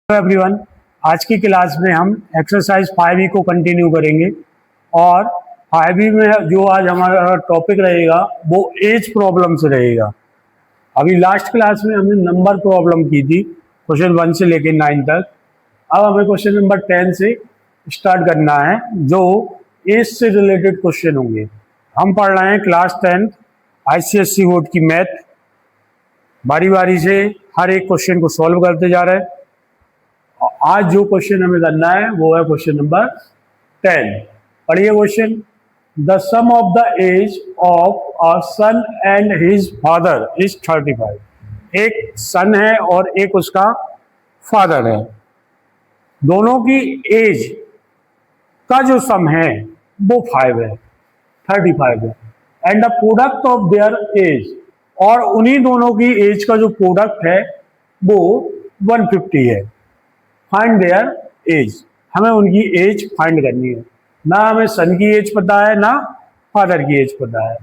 Everyone, आज की class में हम एक्सरसाइज 5E को कंटिन्यू करेंगे और 5E में जो आज हमारा टॉपिक रहेगा वो एज प्रॉब्लम से रहेगा। अभी लास्ट क्लास में हमने नंबर प्रॉब्लम की थी क्वेश्चन 1 से लेकर 9 तक। अब हमें क्वेश्चन नंबर 10 से स्टार्ट करना है जो एज से रिलेटेड क्वेश्चन होंगे। हम पढ़ रहे हैं क्लास 10 ICSE बोर्ड की मैथ। बारी बारी से हर एक क्वेश्चन को सॉल्व करते जा रहे हैं। आज जो क्वेश्चन हमें करना है वो है क्वेश्चन नंबर 10। पढ़िए question. The sum of the age of a son and his father is 35। एक सन है और एक उसका फादर है। दोनों की एज का जो सम है वो 5 है, 35 है। And the product of their age, और उन्हीं दोनों की एज का जो प्रोडक्ट है वो 150 है। फाइंड देयर एज, हमें उनकी एज फाइंड करनी है। ना हमें सन की एज पता है ना फादर की एज पता है।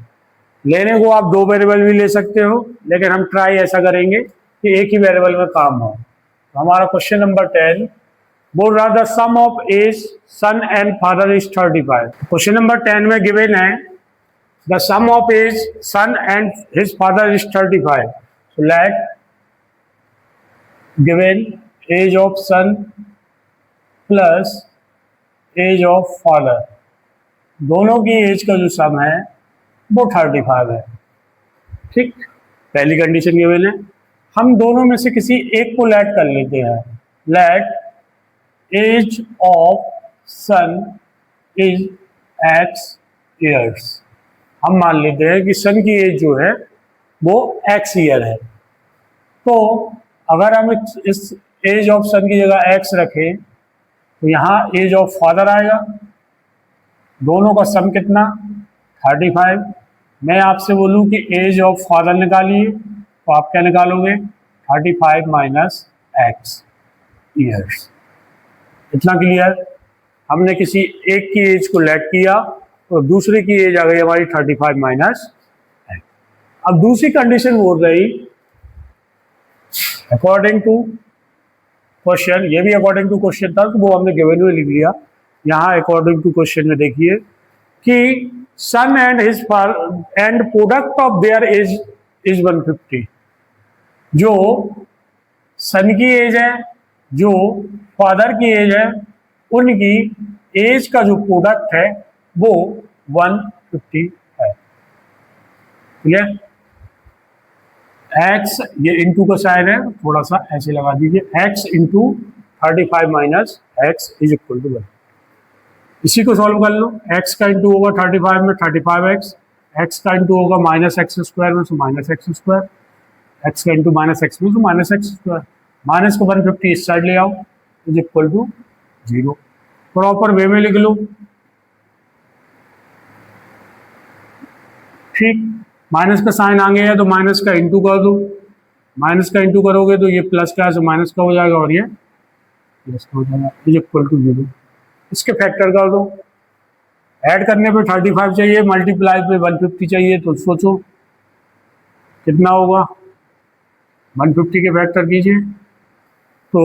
लेने को आप दो वेरिएबल भी ले सकते हो, लेकिन हम ट्राई ऐसा करेंगे कि एक ही वेरिएबल में काम हो। तो हमारा क्वेश्चन नंबर 10 बोल रहा, the sum of age son and father is 35। Question number 10 में गिवन है the sum of age son and his father is 35। So let given age of son plus age of father, दोनों की as का जो सम है वो 35 है। ठीक, पहली कंडीशन गिवन है। हम दोनों में से किसी एक को लेट कर लेते हैं। Let age of son is x years. हम मान लेते हैं कि सन की एज जो है वो x ईयर है। तो अगर हम इस एज ऑफ सन की जगह x रखें तो यहाँ एज ऑफ फादर आएगा। दोनों का सम कितना? 35। मैं आपसे बोलूं कि एज ऑफ फादर निकालिए तो आप क्या निकालोगे? 35 माइनस x ईयर्स। इतना क्लियर? हमने किसी एक की एज को लेट किया तो दूसरे की एज आ गई हमारी 35 माइनस x। अब दूसरी कंडीशन बोल रही अकॉर्डिंग टू क्वेश्चन, ये भी अकॉर्डिंग टू क्वेश्चन था तो वो हमने गिवन में लिख लिया। यहाँ अकॉर्डिंग टू क्वेश्चन में देखिए कि son and his and product of their age is 150। जो सन की एज है, जो फादर की एज है, उनकी एज का जो प्रोडक्ट है वो 150 है। क्लियर? x, ये इंटू का साइन है, थोड़ा सा ऐसे लगा दीजिए। x into 35 minus x is equal to 1। इसी को सॉल्व कर लो। x का इंटू होगा 35 में 35x, x का इंटू होगा माइनस एक्स स्क्वायर में तो माइनस एक्स स्क्वायर, x का इंटू माइनस एक्स में तो माइनस एक्स स्क्वायर। माइनस को 150 इस साइड ले आओ is equal to 0। Proper way में लिख लो। ठीक, माइनस का साइन आ गया है तो माइनस का इंटू कर दो। माइनस का इंटू करोगे तो ये प्लस का है माइनस का हो जाएगा और ये प्लस का हो जाएगा इज इक्वल टू 0। इसके फैक्टर कर दो। ऐड करने पे 35 चाहिए, मल्टीप्लाई पे 150 चाहिए, तो सोचो कितना होगा। 150 के फैक्टर कीजिए तो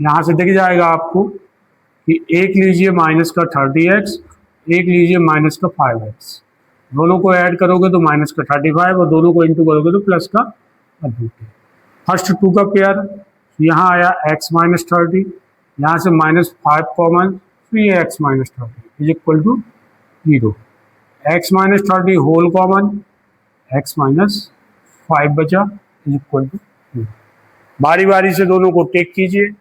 यहाँ से दिख जाएगा आपको कि एक लीजिए माइनस का 30x, एक लीजिए माइनस का 5x। दोनों को ऐड करोगे तो माइनस का 35 और दोनों को इंटू करोगे तो प्लस का 150। फर्स्ट 2 का पेयर, यहाँ आया x माइनस 30, यहाँ से माइनस 5 कॉमन तो ये x minus 30 is equal to 0। x minus 30 whole common, x minus 5 बचा इज इक्वल टू 0। बारी बारी से दोनों को टेक कीजिए।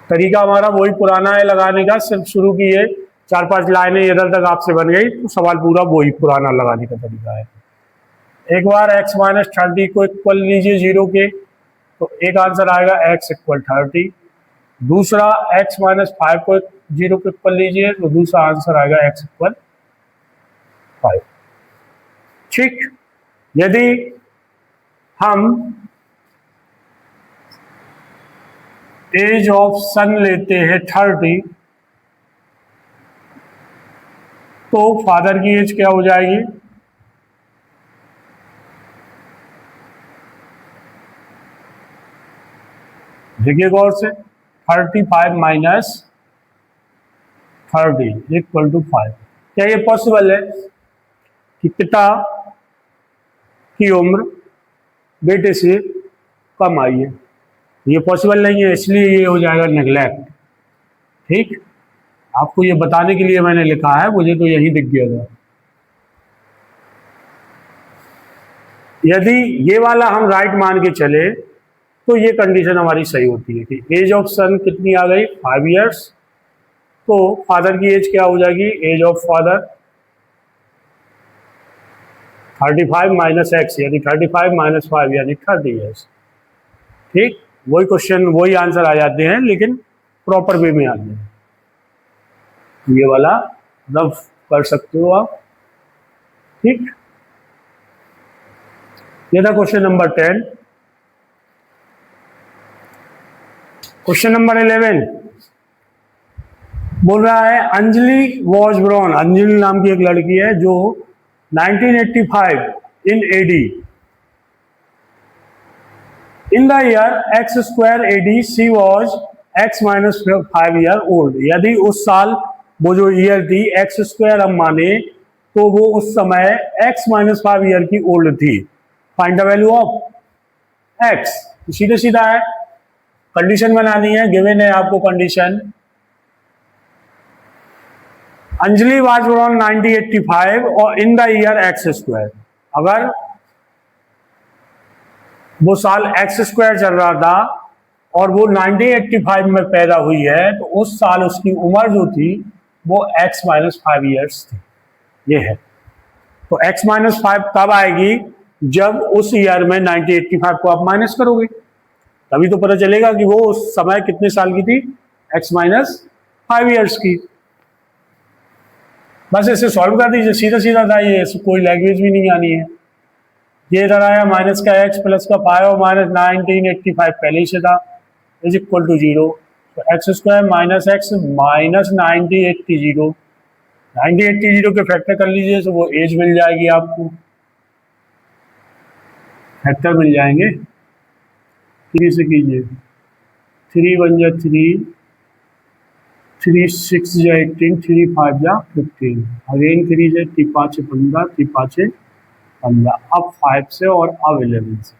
तरीका हमारा वही पुराना है लगाने का, सिर्फ शुरू किए 4-5 लाइनें इधर तक आपसे बन गई तो सवाल पूरा वही पुराना लगाने का तरीका है। एक बार x माइनस 30 को इक्वल लीजिए 0 के तो एक आंसर आएगा x इक्वल 30। दूसरा x माइनस 5 को 0 के इक्वल लीजिए तो दूसरा आंसर आएगा x इक्वल 5। ठीक, यदि हम एज ऑफ सन लेते हैं 30 तो फादर की एज क्या हो जाएगी? देखिए गौर से, 35 माइनस 30 इक्वल टू 5। क्या ये पॉसिबल है कि पिता की उम्र बेटे से कम आई है? ये पॉसिबल नहीं है, इसलिए ये हो जाएगा नेग्लेक्ट। ठीक, आपको ये बताने के लिए मैंने लिखा है, मुझे तो यही दिख गया था। यदि ये वाला हम राइट मान के चले तो ये कंडीशन हमारी सही होती है कि एज ऑफ सन कितनी आ गई, 5 इयर्स। तो फादर की एज क्या हो जाएगी, age of father 35 minus x, यानी 35 माइनस 5 यानी 30 इयर्स। ठीक, वही क्वेश्चन वही आंसर आ जाते हैं, लेकिन प्रॉपर वे में आते हैं। ये वाला रफ कर सकते हो आप। ठीक, ये था क्वेश्चन नंबर 10। क्वेश्चन नंबर 11 बोल रहा है अंजलि वॉज ब्रॉन, अंजलि नाम की एक लड़की है जो 1985 in AD, in the year x square AD she was x minus 5 year old. यदि उस साल वो जो ईयर थी एक्स स्क्वायर हम माने तो वो उस समय एक्स माइनस 5 ईयर की ओल्ड थी। Find the value of x. सीधे सीधा है, कंडीशन बनानी है, गिवन है आपको कंडीशन। अंजलि वाज बोर्न 1985 और इन द ईयर एक्स स्क्वायर। अगर वो साल एक्स स्क्वायर चल रहा था और वो 1985 में पैदा हुई है तो उस साल उसकी उम्र जो थी वो एक्स माइनस 5 ईयर्स थी। ये है, तो एक्स माइनस 5 कब आएगी, जब उस ईयर में 1985 को आप माइनस करोगे, तभी तो पता चलेगा कि वो उस समय कितने साल की थी, एक्स माइनस 5 ईयर्स की। बस इसे सॉल्व कर दीजिए, सीधा सीधा था ये, कोई लैंग्वेज भी नहीं आनी है। ये इधर आया माइनस का एक्स प्लस का 5 और माइनस 1985 पहले ही से था, इज इक्वल टू 0। तो x square minus x minus 1980 के फैक्टर कर लीजिए तो वो एज मिल जाएगी आपको, फैक्टर मिल जाएंगे। 3 से कीजिए, 3 1 जा 3, 3 6 जा 18, 3 5 जा 15, अगेन 3 से 3 5 15, 3 5 15, अब 5 से और अब 11 से।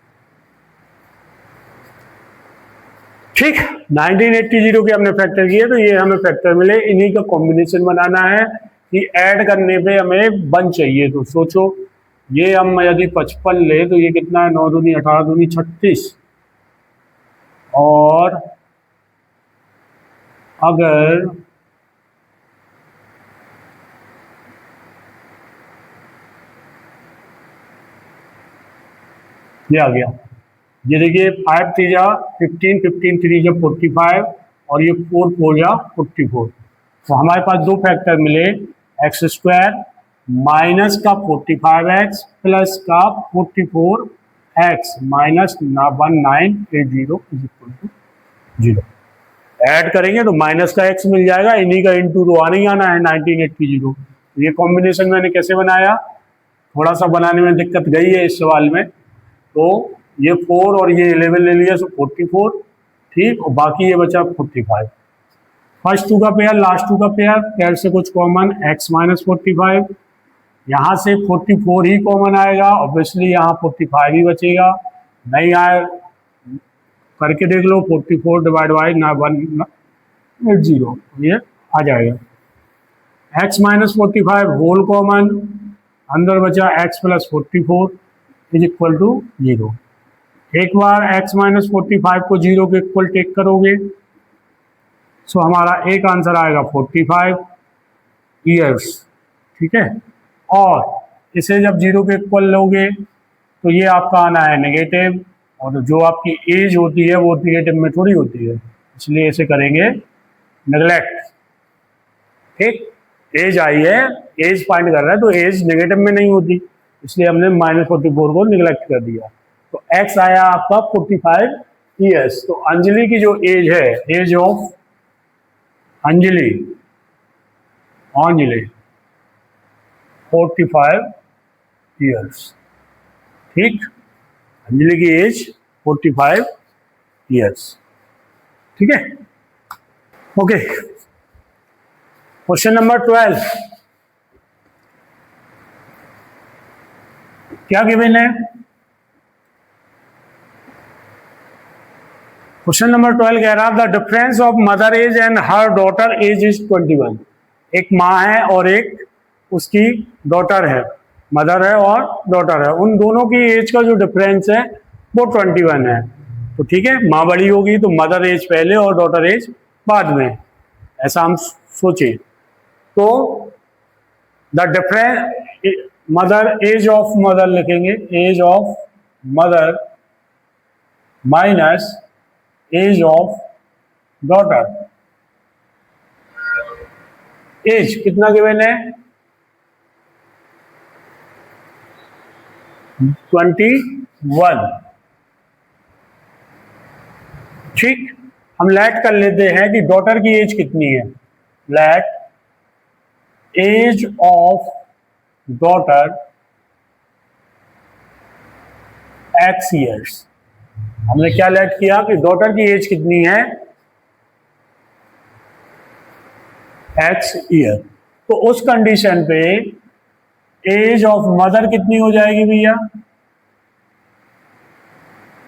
ठीक, 1980 के हमने फैक्टर किए तो ये हमें फैक्टर मिले, इन्हीं का कॉम्बिनेशन बनाना है कि ऐड करने पे हमें 1 चाहिए। तो सोचो ये हम यदि 55 ले तो ये कितना है, 9 दूनी 18 दूनी 36, और अगर ये आ गया, ये देखिए 5 3 जा 15, 15 3 जा 45 और ये 4 4 जा 44। तो हमारे पास दो फैक्टर मिले, एक्स स्क्वायर माइनस का 45x प्लस का 44x minus 1980 is equal to 0। Add करेंगे तो माइनस का x मिल जाएगा, इन्हीं का इंटू तो आने ही आना है 1980। ये कॉम्बिनेशन मैंने कैसे बनाया, थोड़ा सा बनाने में दिक्कत गई है इस सवाल में। तो ये 4 और ये 11 ले लिया तो 44, ठीक, और बाकी ये बचा 45। फर्स्ट 2 का पेयर लास्ट 2 का पेयर, पेयर से कुछ कॉमन x माइनस 45, यहाँ से 44 ही कॉमन आएगा, ऑब्वियसली यहाँ 45 ही बचेगा, नहीं आए करके देख लो, 44 डिवाइड बाई 180 ये आ जाएगा। x माइनस 45 होल कॉमन, अंदर बचा x plus 44 is equal to 0। एक बार x माइनस 45 को 0 के इक्वल टेक करोगे सो हमारा एक आंसर आएगा 45 ईयर्स, ठीक है। और इसे जब 0 के इक्वल लोगे तो ये आपका आना है नेगेटिव, और जो आपकी एज होती है वो नेगेटिव में थोड़ी होती है, इसलिए इसे करेंगे नेग्लेक्ट। ठीक, एज आई है, एज फाइंड कर रहा है तो एज नेगेटिव में नहीं होती, इसलिए हमने माइनस 44 को निगलेक्ट कर दिया। तो x आया आपका 45 ईयर्स। तो अंजलि की जो एज है, एज ऑफ अंजलि 45 ईयर्स, ठीक, अंजलि की एज 45 ईयर्स। ठीक है, ओके। क्वेश्चन नंबर 12 क्या गिवन है? क्वेश्चन नंबर 12 कह रहा the difference of mother age and her daughter age is 21। एक माँ है और एक उसकी डॉटर है, मदर है और डॉटर है, उन दोनों की एज का जो डिफरेंस है वो 21 है। तो ठीक है, माँ बड़ी होगी तो मदर एज पहले और डॉटर एज बाद में, ऐसा हम सोचे। तो the difference mother age of mother लिखेंगे, age of mother minus age of daughter. Age कितना गिवन है? 21। ठीक, हम लेट कर लेते हैं कि डॉटर की एज कितनी है। Let age of daughter x years. हमने क्या लेट किया कि डॉटर की एज कितनी है? x year. तो उस कंडीशन पे एज ऑफ मदर कितनी हो जाएगी भैया?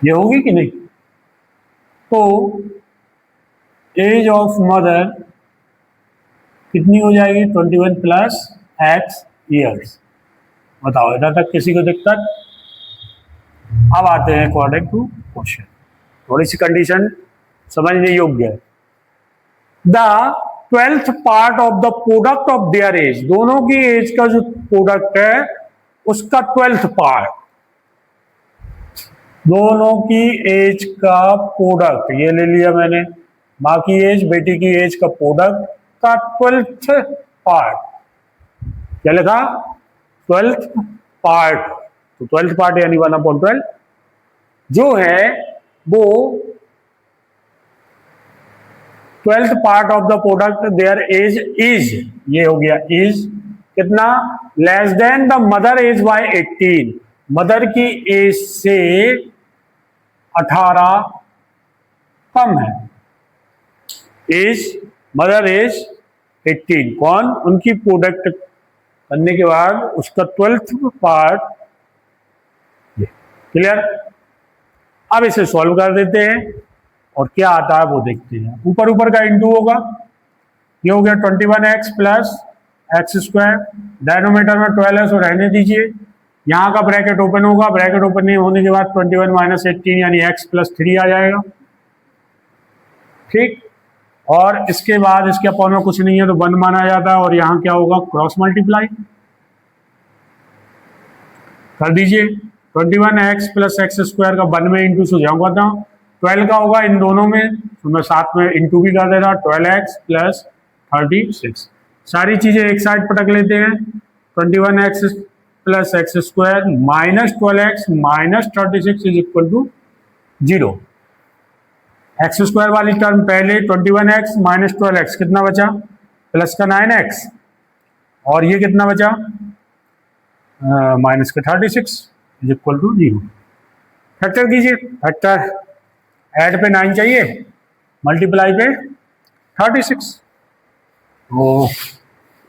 ये होगी कि नहीं? तो एज ऑफ मदर कितनी हो जाएगी? 21 प्लस x ईयर्स। बताओ इधर तक किसी को दिक्कत? अब आते हैं अकॉर्डिंग टू क्वेश्चन, थोड़ी सी कंडीशन समझने योग्य है। The 12th part of the product of their age, दोनों की एज का जो प्रोडक्ट है उसका 12th पार्ट, दोनों की एज का प्रोडक्ट ये ले लिया मैंने, माँ की एज बेटी की एज का प्रोडक्ट का 12th पार्ट, क्या लिखा? 12th part. तो 12th पार्ट यानी 1/12 जो है वो 12th part of the product their age is, ये हो गया इज कितना? Less than the mother age by 18, mother की एज से 18 कम है। एज मदर एज 18 कौन? उनकी प्रोडक्ट करने के बाद उसका 12th पार्ट। क्लियर? अब इसे सॉल्व कर देते हैं और क्या आता है वो देखते हैं। ऊपर ऊपर का इंटू होगा, ये हो गया 21x plus x square, dynamometer में 12 है सो रहने दीजिए, यहाँ का ब्रैकेट ओपन होगा, ब्रैकेट ओपन नहीं होने के बाद 21 माइनस 18 यानी x प्लस 3 आ जाएगा। ठीक, और इसके बाद इसके अपॉन में कुछ नहीं है तो 1 माना जाता है, और यहाँ क्या होगा? क्रॉस मल्टीप्लाई कर दीजिए। 21x प्लस एक्स स्क्वायर का 1 में इंटू से जाऊंगा था, 12 का होगा इन दोनों में तो मैं साथ में इंटू भी कर दे रहा, 12x प्लस 36। सारी चीजें एक साइड पटक लेते हैं। 21x plus x square minus 12x minus 36 is equal to 0। X square वाली टर्म पहले, 21x माइनस 12x कितना बचा? प्लस का 9x, और ये कितना बचा? माइनस का 36 इज इक्वल टू 0। फैक्टर कीजिए, फैक्टर ऐड पे 9 चाहिए, मल्टीप्लाई पे 36, तो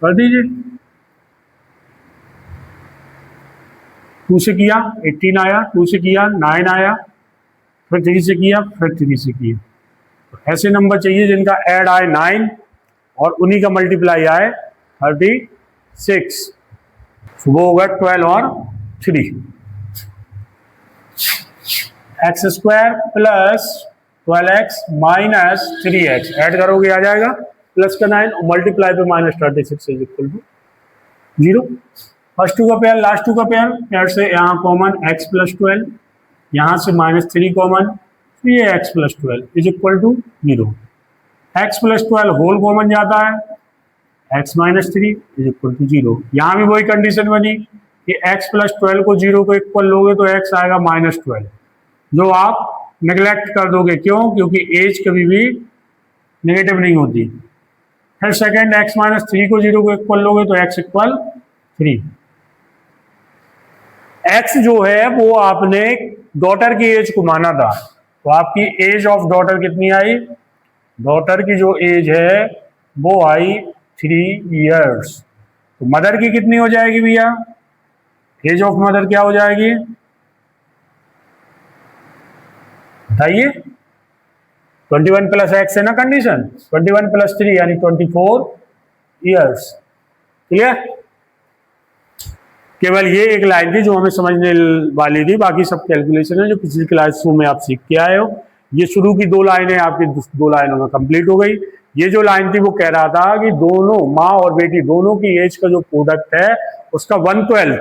कर दीजिए। 2 से किया 18 आया, 2 से किया 9 आया, फिर 3 से किया, फिर 3 से किया। तो ऐसे नंबर चाहिए जिनका ऐड आए 9 और उन्हीं का मल्टीप्लाई आए 36, तो वो होगा 12 और 3। X square plus 12x minus 3x add करोगे आ जाएगा प्लस का 9 और मल्टीप्लाई पे minus 36 is equal to 0। First two का पेयर लास्ट टू का पेयर, पेयर से यहाँ कॉमन x प्लस 12, यहाँ से माइनस 3 कॉमन, तो ये x plus 12 is equal to 0। x plus 12 whole common जाता है, x minus 3 is equal to 0। यहाँ भी वही कंडीशन बनी कि x प्लस 12 को 0 को इक्वल लोगे तो x आएगा माइनस 12, जो आप नेग्लेक्ट कर दोगे। क्यों? क्योंकि एज कभी भी नेगेटिव नहीं होती। फिर सेकंड x माइनस 3 को 0 को इक्वल लोगे तो x इक्वल 3। x जो है वो आपने डॉटर की एज को माना था, तो आपकी एज ऑफ डॉटर कितनी आई? डॉटर की जो एज है वो आई 3 इयर्स। तो मदर की कितनी हो जाएगी भैया? एज ऑफ मदर क्या हो जाएगी बताइए? 21 प्लस एक्स है ना कंडीशन, 21 प्लस 3 यानी 24 इयर्स। क्लियर? केवल ये एक लाइन थी जो हमें समझने वाली थी, बाकी सब कैलकुलेशन है जो पिछली क्लासों में आप सीख के आए हो। ये शुरू की 2 लाइनें आपकी 2 लाइनों में कंप्लीट हो गई। ये जो लाइन थी वो कह रहा था कि दोनों माँ और बेटी दोनों की एज का जो प्रोडक्ट है उसका 1/12,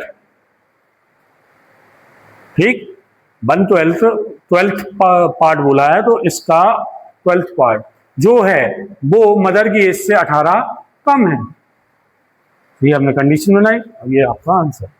ठीक, 1/12 पार्ट बोला है, तो इसका 12th पार्ट जो है वो मदर की एज से 18 कम है। ये हमने कंडीशन बनाई, अब ये आपका आंसर।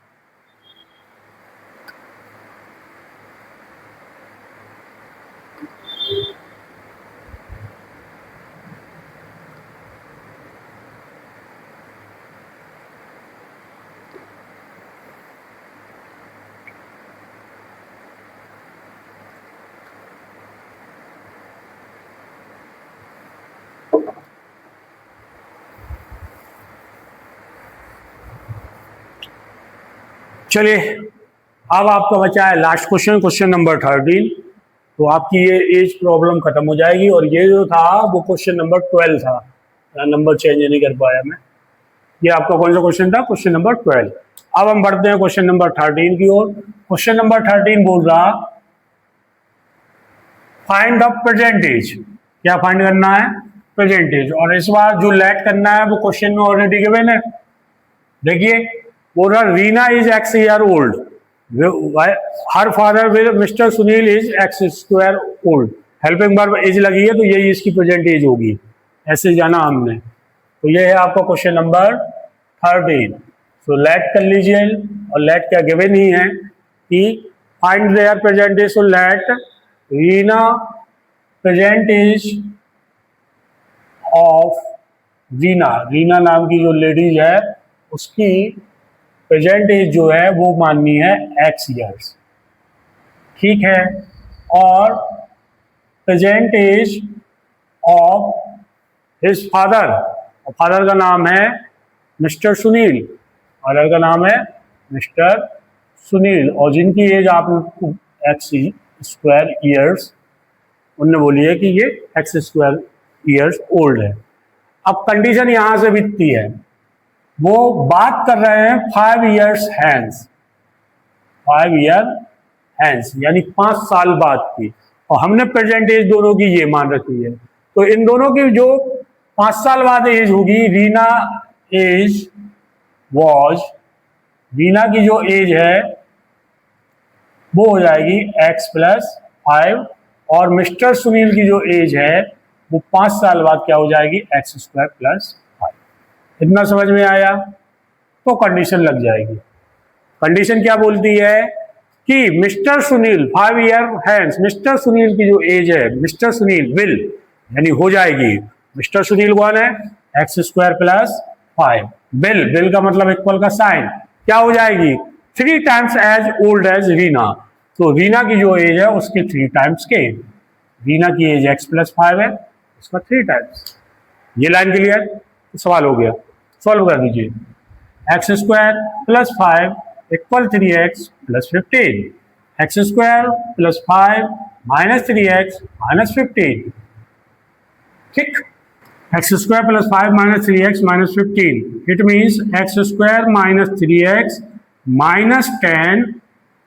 चलिए अब आपका बचा है लास्ट क्वेश्चन, क्वेश्चन नंबर 13। तो आपकी ये एज प्रॉब्लम खत्म हो जाएगी। और ये जो था वो क्वेश्चन नंबर 12 था, नंबर चेंज नहीं कर पाया मैं। ये आपका कौन सा क्वेश्चन था? Question number 12। अब हम बढ़ते हैं क्वेश्चन नंबर 13 की ओर। क्वेश्चन नंबर 13 बोल रहा फाइंड द परसेंटेज। क्या फाइंड करना है? परसेंटेज। और इस बार जो लेट करना है वो क्वेश्चन में ऑलरेडी गिवन है। देखिए बोल रहा Reena is X year old, her father with mister Sunil is X square old. Helping verb age लगी है तो यही इसकी प्रेजेंट एज होगी, ऐसे जाना हमने। तो ये है आपका क्वेश्चन नंबर 13। तो लेट कर लीजिए, और लेट क्या गिवन ही है कि find their present age. So let Reena present age of Reena, Reena नाम की जो लेडीज है उसकी प्रेजेंट एज जो है वो माननी है X ईयर्स, ठीक है। और present age of his father, father का नाम है मिस्टर सुनील, फादर का नाम है मिस्टर सुनील, और जिनकी एज आपको X स्क्वायर ईयर्स, उनने बोली है कि ये X स्क्वायर ईयर्स ओल्ड है। अब कंडीशन यहां से बीतती है, वो बात कर रहे हैं 5 इयर्स हैंस, 5 ईयर हैंस यानी 5 साल बाद की, और हमने प्रेजेंट एज दोनों की ये मान रखी है। तो इन दोनों की जो 5 साल बाद एज होगी, रीना एज वॉज, रीना की जो एज है वो हो जाएगी X प्लस 5, और मिस्टर सुनील की जो एज है वो 5 साल बाद क्या हो जाएगी? X square plus 5। इतना समझ में आया? तो कंडीशन लग जाएगी। कंडीशन क्या बोलती है कि mister Sunil 5 year hence, mister Sunil की जो एज है, मिस्टर सुनील विल यानी हो जाएगी, मिस्टर सुनील कौन है? X square plus 5। Will, will का मतलब इक्वल का साइन, क्या हो जाएगी? 3 times age old age Reena. तो रीना की जो एज है उसके 3 टाइम्स के, रीना की एज X प्लस 5 है, उसका 3 टाइम्स। ये लाइन क्लियर? तो सवाल हो गया, सॉल्व कर दीजिए। X square plus 5 equal 3X plus 15, X square plus 5 minus 3X minus 15, ठीक। X square plus 5 minus 3X minus 15, it means X square minus 3X minus 10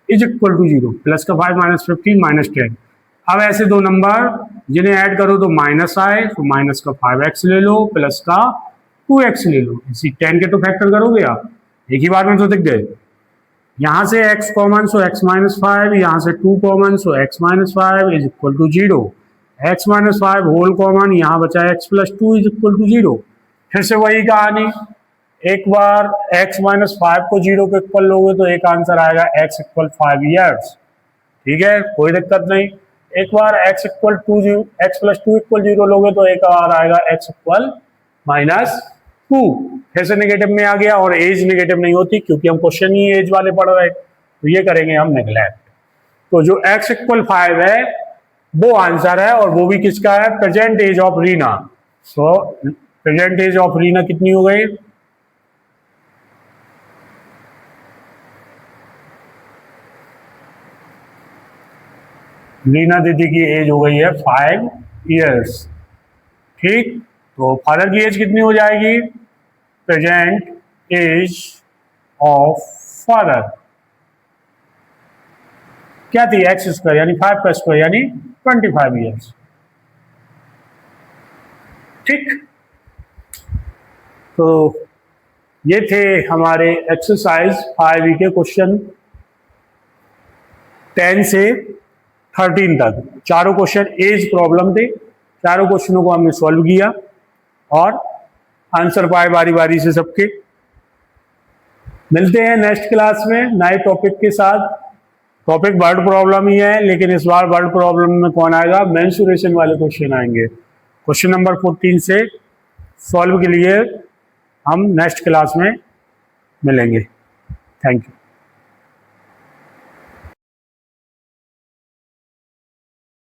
is equal to 0। Plus का 5 minus 15 minus 10। अब ऐसे दो number जिन्हें add करो तो minus आए, तो माइनस का 5x ले लो, प्लस का 2x ले लो। इसी 10 के तो फैक्टर करोगे आप, एक ही बार में तो दिख गए। यहां से x common so x minus 5, यहां से 2 common so x minus 5 is equal to 0। x minus 5 whole common, यहां बचा x plus 2 is equal to 0। फिर से वही कहानी, एक बार x माइनस 5 को 0 के इक्वल लोगे तो एक आंसर आएगा x इक्वल 5 ईयर्स, ठीक है, कोई दिक्कत नहीं। एक बार x equal 2 x plus 2 equal 0 लोगे तो एक बार आएगा x इक्वल माइनस 2। फिर से नेगेटिव में आ गया, और एज नेगेटिव नहीं होती क्योंकि हम क्वेश्चन ही एज वाले पढ़ रहे, तो ये करेंगे हम नेगलेक्ट। तो जो x इक्वल 5 है वो आंसर है, और वो भी किसका है, present age of Reena. So present age of Reena कितनी हो गई, रीना दीदी की एज हो गई है 5 इयर्स। ठीक, तो फादर की एज कितनी हो जाएगी, प्रेजेंट एज ऑफ फादर क्या थी, एक्स स्क्वायर यानी 5 का स्क्वायर यानी 25 इयर्स। ठीक, तो ये थे हमारे एक्सरसाइज 5E के क्वेश्चन 10 से 13 तक। चारों क्वेश्चन एज प्रॉब्लम थे, चारों क्वेश्चनों को हमने सॉल्व किया और आंसर पाए बारी बारी से सबके। मिलते हैं नेक्स्ट क्लास में नए टॉपिक के साथ। टॉपिक वर्ड प्रॉब्लम ही है, लेकिन इस बार वर्ड प्रॉब्लम में कौन आएगा, मेंसुरेशन वाले क्वेश्चन आएंगे। क्वेश्चन नंबर 14 से सॉल्व के लिए हम नेक्स्ट क्लास में मिलेंगे। Thank you.